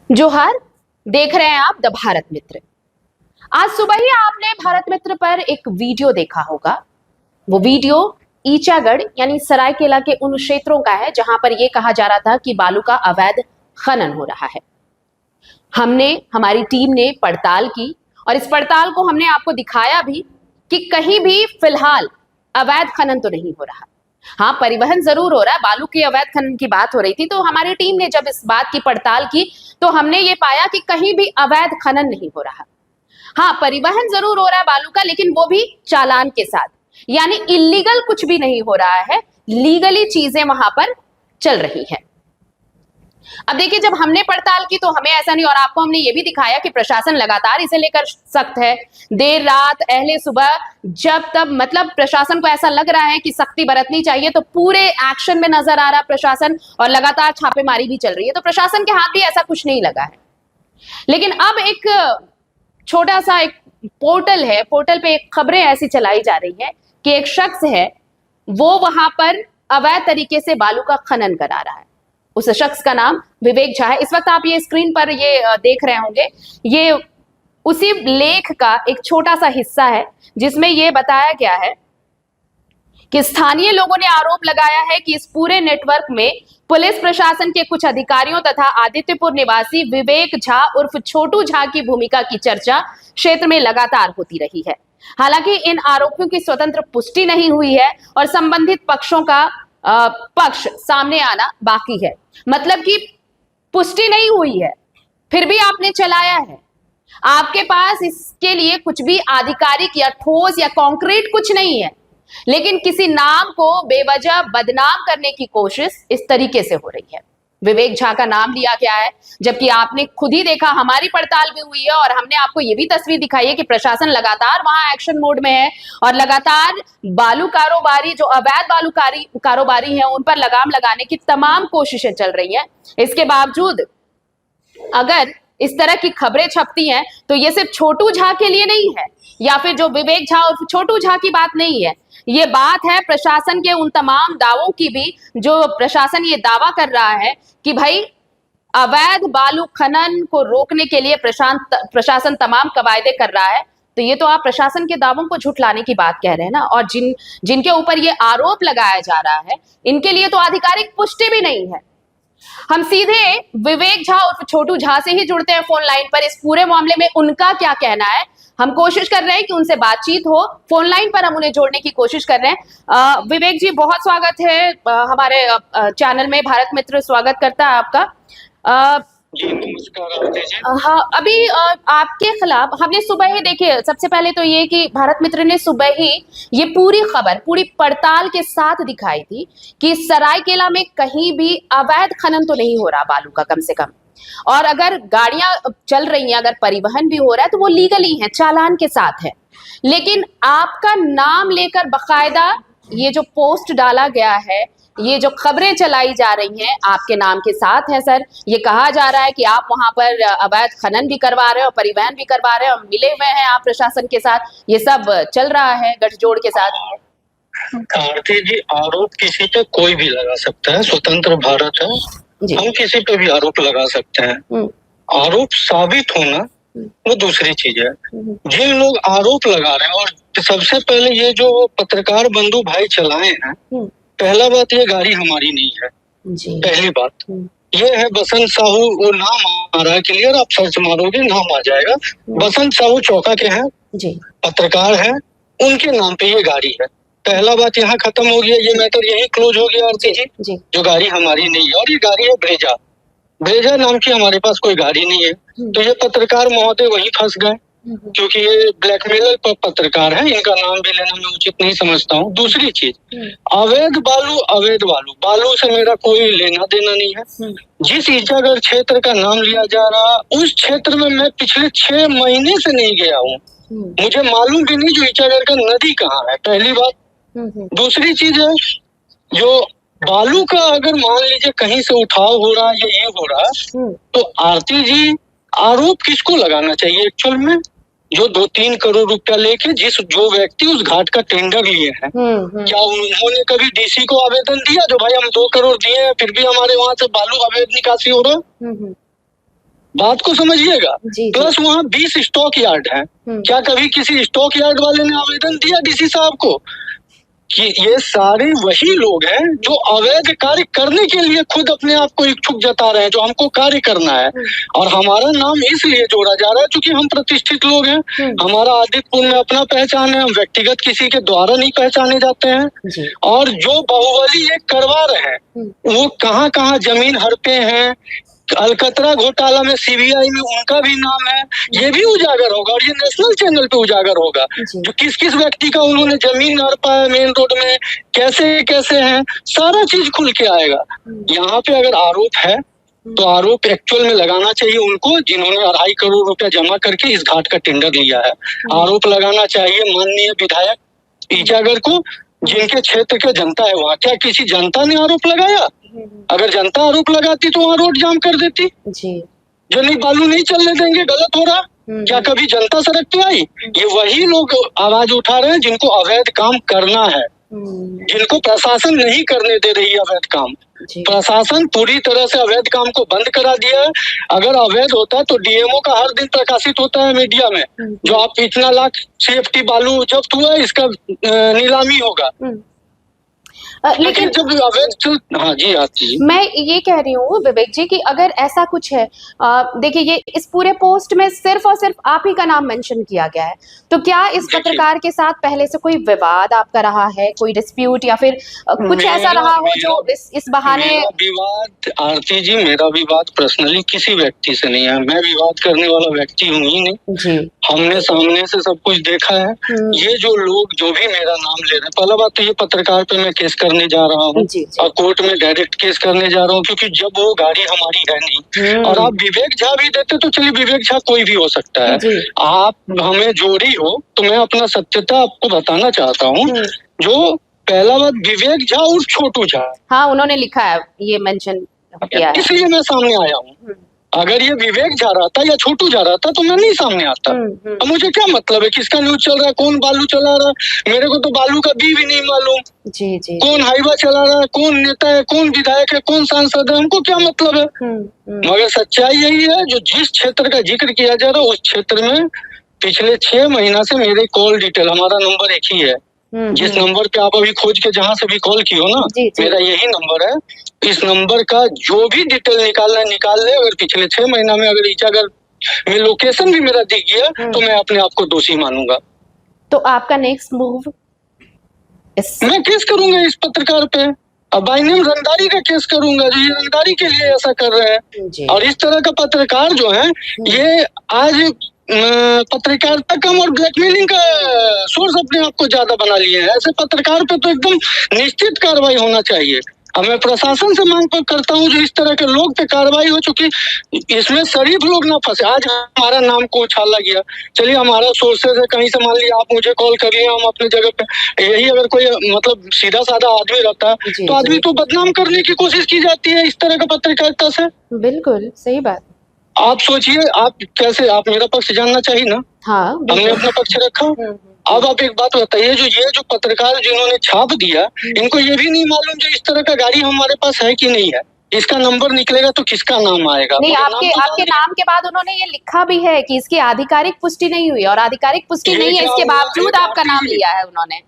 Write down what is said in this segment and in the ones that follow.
जोहार, देख रहे हैं आप द भारत मित्र। आज सुबह ही आपने भारत मित्र पर एक वीडियो देखा होगा। वो वीडियो ईचागढ़ यानी सरायकेला के उन क्षेत्रों का है जहां पर यह कहा जा रहा था कि बालू का अवैध खनन हो रहा है। हमारी टीम ने पड़ताल की और इस पड़ताल को हमने आपको दिखाया भी कि कहीं भी फिलहाल अवैध खनन तो नहीं हो रहा। हाँ, परिवहन जरूर हो रहा है। बालू के अवैध खनन की बात हो रही थी, तो हमारी टीम ने जब इस बात की पड़ताल की तो हमने ये पाया कि कहीं भी अवैध खनन नहीं हो रहा। हाँ, परिवहन जरूर हो रहा है बालू का, लेकिन वो भी चालान के साथ, यानी इलीगल कुछ भी नहीं हो रहा है, लीगली चीजें वहां पर चल रही है। अब देखिए, जब हमने पड़ताल की तो हमें ऐसा नहीं, और आपको हमने ये भी दिखाया कि प्रशासन लगातार इसे लेकर सख्त है। देर रात अहले सुबह जब तब मतलब प्रशासन को ऐसा लग रहा है कि सख्ती बरतनी चाहिए, तो पूरे एक्शन में नजर आ रहा प्रशासन, और लगातार छापेमारी भी चल रही है। तो प्रशासन के हाथ भी ऐसा कुछ नहीं लगा है। लेकिन अब एक छोटा सा एक पोर्टल है, पोर्टल पे एक खबरें ऐसी चलाई जा रही है कि एक शख्स है, वो वहां पर अवैध तरीके से बालू का खनन करा रहा है। उस शख्स का नाम विवेक झा है। इस वक्त आप ये स्क्रीन पर ये देख रहे होंगे, ये उसी लेख का एक छोटा सा हिस्सा है जिसमें ये बताया गया है कि स्थानीय लोगों ने आरोप लगाया है कि इस पूरे नेटवर्क में पुलिस प्रशासन के कुछ अधिकारियों तथा आदित्यपुर निवासी विवेक झा उर्फ छोटू झा की भूमिका की चर्चा क्षेत्र में लगातार होती रही है। हालांकि इन आरोपों की स्वतंत्र पुष्टि नहीं हुई है और संबंधित पक्षों का पक्ष सामने आना बाकी है। मतलब कि पुष्टि नहीं हुई है, फिर भी आपने चलाया है। आपके पास इसके लिए कुछ भी आधिकारिक या ठोस या कॉन्क्रीट कुछ नहीं है, लेकिन किसी नाम को बेवजह बदनाम करने की कोशिश इस तरीके से हो रही है। विवेक झा का नाम लिया गया है, जबकि आपने खुद ही देखा, हमारी पड़ताल भी हुई है और हमने आपको ये भी तस्वीर दिखाई है कि प्रशासन लगातार वहां एक्शन मोड में है और लगातार बालू कारोबारी, जो अवैध बालू कारोबारी हैं, उन पर लगाम लगाने की तमाम कोशिशें चल रही हैं। इसके बावजूद अगर इस तरह की खबरें छपती हैं तो ये सिर्फ छोटू झा के लिए नहीं है, या फिर जो विवेक झा और छोटू झा की बात नहीं है। ये बात है प्रशासन के उन तमाम दावों की भी, जो प्रशासन ये दावा कर रहा है कि भाई अवैध बालू खनन को रोकने के लिए प्रशासन तमाम कवायदे कर रहा है। तो ये तो आप प्रशासन के दावों को झुठलाने की बात कह रहे हैं ना। और जिनके ऊपर ये आरोप लगाया जा रहा है, इनके लिए तो आधिकारिक पुष्टि भी नहीं है। हम सीधे विवेक झा और छोटू झा से ही जुड़ते हैं फोन लाइन पर। इस पूरे मामले में उनका क्या कहना है, हम कोशिश कर रहे हैं कि उनसे बातचीत हो। फोन लाइन पर हम उन्हें जोड़ने की कोशिश कर रहे हैं। विवेक जी, बहुत स्वागत है हमारे चैनल में। भारत मित्र स्वागत करता है आपका। जी नमस्कार। हाँ, अभी आपके खिलाफ हमने सुबह ही, देखिए सबसे पहले तो ये कि भारत मित्र ने सुबह ही ये पूरी खबर पूरी पड़ताल के साथ दिखाई थी कि सरायकेला में कहीं भी अवैध खनन तो नहीं हो रहा बालू का, कम से कम। और अगर गाड़ियां चल रही हैं, अगर परिवहन भी हो रहा है, तो वो लीगली है, चालान के साथ है। लेकिन आपका नाम लेकर बकायदा ये जो पोस्ट डाला गया है, ये जो खबरें चलाई जा रही हैं आपके नाम के साथ है सर। ये कहा जा रहा है कि आप वहां पर अवैध खनन भी करवा रहे हो और परिवहन भी करवा रहे हो, और मिले हुए हैं आप प्रशासन के साथ। ये सब चल रहा है गठजोड़ के साथ। आरती जी, आरोप किसी पे कोई भी लगा सकता है, स्वतंत्र भारत है, हम किसी पे भी आरोप लगा सकते हैं। आरोप साबित होना वो दूसरी चीज है। जिन लोग आरोप लगा रहे हैं, और सबसे पहले ये जो पत्रकार बंधु भाई चलाए हैं, पहला बात, ये गाड़ी हमारी नहीं है। पहली बात ये है, बसंत साहू, वो नाम आ रहा है क्लियर, आप सर्च मारोगे नाम आ जाएगा। बसंत साहू चौका के हैं, पत्रकार हैं, उनके नाम पे ये गाड़ी है। पहला बात यहाँ खत्म हो गया, ये मैटर यही क्लोज हो गया आरती जी। जो गाड़ी हमारी नहीं है, और ये गाड़ी है ब्रेजा नाम की, हमारे पास कोई गाड़ी नहीं है। तो ये पत्रकार महोदय वही फंस गए, क्योंकि ये ब्लैकमेलर पत्रकार है, इनका नाम भी लेना मैं उचित नहीं समझता हूँ। दूसरी चीज, अवैध बालू से मेरा कोई लेना देना नहीं है। जिस ईचागढ़ क्षेत्र का नाम लिया जा रहा, उस क्षेत्र में मैं पिछले 6 महीने से नहीं गया हूँ। मुझे मालूम भी नहीं जो ईचागढ़ का नदी कहाँ है, पहली बात। दूसरी चीज है, जो बालू का अगर मान लीजिए कहीं से उठाव हो रहा या ये हो रहा, तो आरती जी आरोप किसको लगाना चाहिए एक्चुअल में? जो 2-3 करोड़ रुपया लेके जो व्यक्ति उस घाट का टेंडर लिए हैं, क्या उन्होंने कभी डीसी को आवेदन दिया जो भाई हम 2 करोड़ दिए हैं फिर भी हमारे वहां से बालू अवैध निकासी हो रहा? बात को समझिएगा। प्लस वहाँ 20 स्टॉक यार्ड है। क्या कभी किसी स्टॉक यार्ड वाले ने आवेदन दिया डीसी साहब को कि ये सारे वही लोग हैं जो अवैध कार्य करने के लिए खुद अपने आप को इच्छुक जता रहे हैं, जो हमको कार्य करना है। और हमारा नाम इसलिए जोड़ा जा रहा है क्योंकि हम प्रतिष्ठित लोग हैं, हमारा आदित्यपुर में अपना पहचान है, हम व्यक्तिगत किसी के द्वारा नहीं पहचाने जाते हैं। और जो बाहुबली ये करवा रहे हैं वो कहाँ कहाँ जमीन हड़पे हैं, अलकतरा घोटाला में सीबीआई में उनका भी नाम है, ये भी उजागर होगा और ये नेशनल चैनल पे उजागर होगा। जो किस किस व्यक्ति का उन्होंने जमीन हड़पा है मेन रोड में, कैसे कैसे हैं, सारा चीज खुल के आएगा। यहाँ पे अगर आरोप है तो आरोप एक्चुअल में लगाना चाहिए उनको जिन्होंने 2.5 करोड़ रुपया जमा करके इस घाट का टेंडर लिया है। आरोप लगाना चाहिए माननीय विधायक ईचागर को, जिनके क्षेत्र के जनता है वहाँ। क्या किसी जनता ने आरोप लगाया? अगर जनता आरोप लगाती तो वहाँ रोड जाम कर देती जी। जो नहीं बालू नहीं चलने देंगे, गलत हो रहा। क्या कभी जनता सड़क पे आई? ये वही लोग आवाज उठा रहे हैं जिनको अवैध काम करना है, जिनको प्रशासन नहीं करने दे रही है अवैध काम। प्रशासन पूरी तरह से अवैध काम को बंद करा दिया है। अगर अवैध होता तो डीएमओ का हर दिन प्रकाशित होता है मीडिया में, जो आप इतना लाख सीएफटी बालू जब्त हुआ है इसका नीलामी होगा। लेकिन जब अवैध, हाँ जी आती मैं ये कह रही हूँ विवेक जी कि अगर ऐसा कुछ है, देखिए ये इस पूरे पोस्ट में सिर्फ और सिर्फ आप ही का नाम मेंशन किया गया है, तो क्या इस पत्रकार के साथ पहले से कोई विवाद आपका रहा है, कोई डिस्प्यूट या फिर कुछ ऐसा रहा हो जो इस बहाने? विवाद आरती जी, मेरा विवाद पर्सनली किसी व्यक्ति से नहीं है, मैं विवाद करने वाला व्यक्ति हूँ ही नहीं जी। हमने सामने से सब कुछ देखा है। ये जो लोग जो भी मेरा नाम ले रहे हैं, पहला बात तो ये पत्रकार पे मैं केस करने जा रहा हूँ और कोर्ट में डायरेक्ट केस करने जा रहा हूँ क्योंकि जब वो गाड़ी हमारी है नहीं। और आप विवेक झा भी देते तो चलिए, विवेक झा कोई भी हो सकता है, आप हमें जोड़ी हो तो मैं अपना सत्यता आपको बताना चाहता हूँ। जो पहला बात विवेक झा और छोटू झा, हाँ उन्होंने लिखा है, ये मेंशन किया है, इसलिए मैं सामने आया हूँ। अगर ये विवेक जा रहा था या छोटू जा रहा था तो मैं नहीं सामने आता। अब मुझे क्या मतलब है किसका न्यूज चल रहा है, कौन बालू चला रहा है? मेरे को तो बालू का भी नहीं मालूम जी जी। कौन हाईवा चला रहा है, कौन नेता है, कौन विधायक है, कौन सांसद है, हमको क्या मतलब है। मगर सच्चाई यही है, जो जिस क्षेत्र का जिक्र किया जा रहा है उस क्षेत्र में पिछले 6 महीना से मेरे कॉल डिटेल, हमारा नंबर एक ही है, जिस नंबर पे आप अभी खोज के जहाँ से भी कॉल की हो ना, मेरा यही नंबर है। इस नंबर का जो भी डिटेल निकालना है निकाल ले। अगर पिछले 6 महीना में अगर ईचागर में लोकेशन भी मेरा दिख गया तो मैं अपने आप को दोषी मानूंगा। तो आपका नेक्स्ट मूव? मैं केस करूंगा इस पत्रकार पे, अब बाय नेम रंगदारी का केस करूंगा जो ये रंगदारी के लिए ऐसा कर रहे हैं। और इस तरह का पत्रकार जो है ये आज पत्रकारिता कम और ब्लैकमेलिंग का सोर्स अपने आप को ज्यादा बना लिए हैं। ऐसे पत्रकार पे तो एकदम निश्चित कार्रवाई होना चाहिए। अब मैं प्रशासन से मांग करता हूँ जो इस तरह के लोग पे कार्रवाई हो चुकी, इसमें शरीफ लोग ना फंसे। आज हमारा नाम को उछाला गया, चलिए हमारा सोर्सेज है, कहीं से मान लिया आप मुझे कॉल कर लिया, हम अपने जगह पे, यही अगर कोई मतलब सीधा साधा आदमी रहता है तो आदमी तो बदनाम करने की कोशिश की जाती है इस तरह का पत्रकारिता से। बिल्कुल सही बात। आप सोचिए, आप कैसे, आप मेरा पक्ष जानना चाहिए ना। हाँ, हमने अपना पक्ष रखा। अब आप एक बात बताइए, जो पत्रकार जिन्होंने छाप दिया, इनको ये भी नहीं मालूम जो इस तरह का गाड़ी हमारे पास है कि नहीं है, इसका नंबर निकलेगा तो किसका नाम आएगा? नहीं, आपके नाम के बाद उन्होंने ये लिखा भी है कि इसकी आधिकारिक पुष्टि नहीं हुई, और आधिकारिक पुष्टि नहीं है इसके बावजूद आपका नाम लिया है उन्होंने।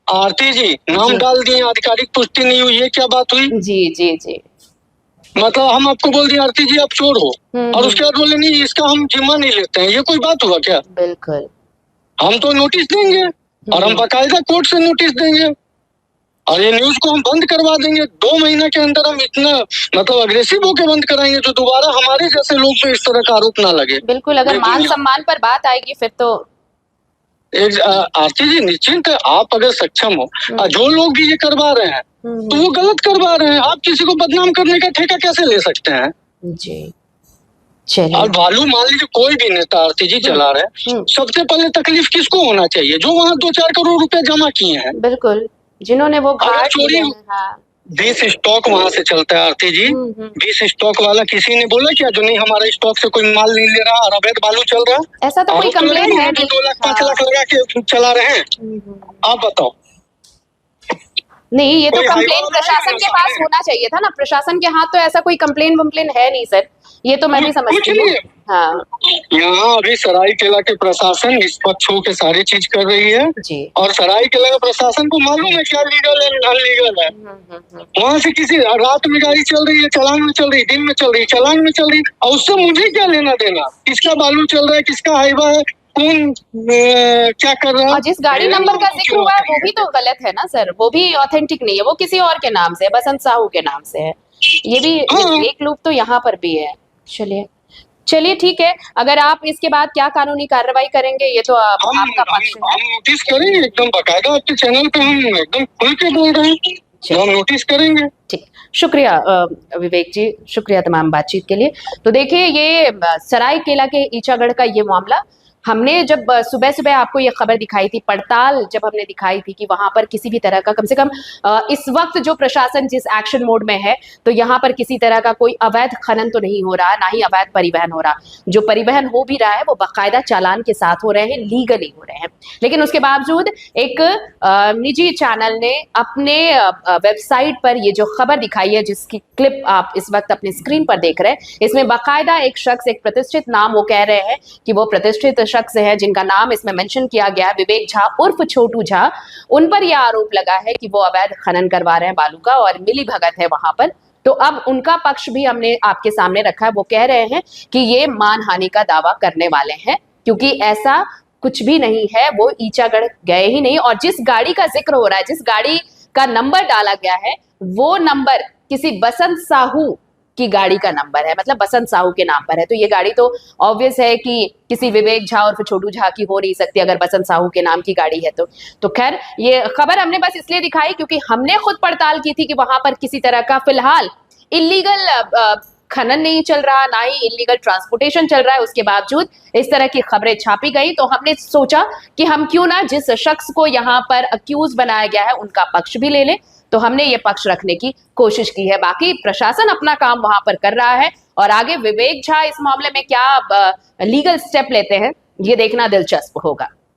आरती जी नाम डाल दिए, आधिकारिक पुष्टि नहीं हुई, ये क्या बात हुई? जी जी जी। मतलब हम आपको बोल दिए आरती जी आप चोर हो, और उसके बाद बोले नहीं इसका हम जिम्मा नहीं लेते हैं, ये कोई बात हुआ क्या? बिल्कुल। हम तो नोटिस देंगे और हम बाकायदा कोर्ट से नोटिस देंगे और ये न्यूज को हम बंद करवा देंगे। 2 महीने के अंदर हम इतना मतलब अग्रेसिव होकर बंद कराएंगे जो दोबारा हमारे जैसे लोग पे इस तरह का आरोप ना लगे। बिल्कुल, अगर मान सम्मान पर बात आएगी फिर तो आरती जी निश्चिंत है, आप अगर सक्षम हो, जो लोग भी ये करवा रहे हैं तो वो गलत करवा रहे हैं। आप किसी को बदनाम करने का ठेका कैसे ले सकते हैं? जी और बालू मान लीजिए कोई भी नेता आरती जी चला रहे हैं, सबसे पहले तकलीफ किसको होना चाहिए? जो वहाँ 2-4 करोड़ रुपए जमा किए हैं। बिल्कुल, जिन्होंने वो घाट चोरी 20 स्टॉक वहाँ से चलता है आरती जी। 20 स्टॉक वाला किसी ने बोला क्या जो नहीं हमारा स्टॉक से कोई माल नहीं ले रहा और अवैध बालू चल रहा है? ऐसा तो कोई कंप्लेन है नहीं। 2 लाख 5 लाख लगा के चला रहे हैं, आप बताओ। नहीं, ये तो कंप्लेन प्रशासन के पास होना चाहिए था ना, प्रशासन के हाथ तो ऐसा कोई कंप्लेन वम्प्लेन है नहीं सर। ये तो मैं भी समझती हूँ। हाँ, यहाँ अभी सरायकेला के प्रशासन निष्पक्ष होकर सारी चीज कर रही है जी। और सरायकेला के प्रशासन को मालूम है क्या लीगल है अनलीगल है। वहाँ से किसी रात में गाड़ी चल रही है, चालान में चल रही, दिन में चल रही, चालान में चल रही, और उससे मुझे क्या लेना देना, किसका बालू चल रहा है, किसका हाईवा है, कौन क्या कर रहा है। और जिस गाड़ी नंबर का जिक्र हुआ है वो भी तो गलत है ना सर, वो भी ऑथेंटिक नहीं है, वो किसी और के नाम से है, बसंत साहू के नाम से है। ये भी एक लूप तो यहाँ पर भी है। चलिए ठीक है, अगर आप इसके बाद क्या कानूनी कार्रवाई करेंगे ये तो आपका पक्ष है। हम नोटिस करेंगे एकदम बकायदा, आपके चैनल पे हम एकदम खुल के बोल रहे हैं, हम नोटिस करेंगे। ठीक, शुक्रिया विवेक जी, शुक्रिया तमाम बातचीत के लिए। तो देखिए ये सरायकेला के ईचागढ़ का ये मामला, हमने जब सुबह सुबह आपको ये खबर दिखाई थी, पड़ताल जब हमने दिखाई थी कि वहां पर किसी भी तरह का, कम से कम इस वक्त जो प्रशासन जिस एक्शन मोड में है, तो यहाँ पर किसी तरह का कोई अवैध खनन तो नहीं हो रहा, ना ही अवैध परिवहन हो रहा। जो परिवहन हो भी रहा है वो बाकायदा चालान के साथ हो रहे हैं, लीगली हो रहे हैं। लेकिन उसके बावजूद एक निजी चैनल ने अपने वेबसाइट पर ये जो खबर दिखाई है, जिसकी क्लिप आप इस वक्त अपने स्क्रीन पर देख रहे हैं, इसमें बाकायदा एक शख्स, एक प्रतिष्ठित नाम, वो कह रहे हैं कि वो प्रतिष्ठित शख्स है जिनका नाम इसमें मेंशन किया गया है, विवेक झा उर्फ छोटू झा, उन पर यह आरोप लगा है कि वो अवैध खनन करवा रहे हैं बालू का और मिली भगत है वहां पर। तो अब उनका पक्ष भी हमने आपके सामने रखा है। वो कह रहे हैं कि ये मानहानि का दावा करने वाले हैं, क्योंकि ऐसा कुछ भी नहीं है, वो ईचागढ़ गए ही नहीं। और जिस गाड़ी का जिक्र हो रहा है, जिस गाड़ी का नंबर डाला गया है, वो नंबर किसी बसंत साहू की गाड़ी का नंबर है, मतलब बसंत साहू के नाम पर है। तो ये गाड़ी तो ऑब्वियस है कि किसी विवेक झा और फिर छोटू झा की हो नहीं सकती, अगर बसंत साहू के नाम की गाड़ी है तो खैर, ये खबर हमने बस इसलिए दिखाई क्योंकि हमने खुद पड़ताल की थी कि वहां पर किसी तरह का फिलहाल इलीगल खनन नहीं चल रहा, ना ही इलीगल ट्रांसपोर्टेशन चल रहा है। उसके बावजूद इस तरह की खबरें छापी गई, तो हमने सोचा कि हम क्यों ना जिस शख्स को यहाँ पर अक्यूज बनाया गया है उनका पक्ष भी ले लें। तो हमने ये पक्ष रखने की कोशिश की है। बाकी प्रशासन अपना काम वहां पर कर रहा है और आगे विवेक झा इस मामले में क्या लीगल स्टेप लेते हैं, ये देखना दिलचस्प होगा।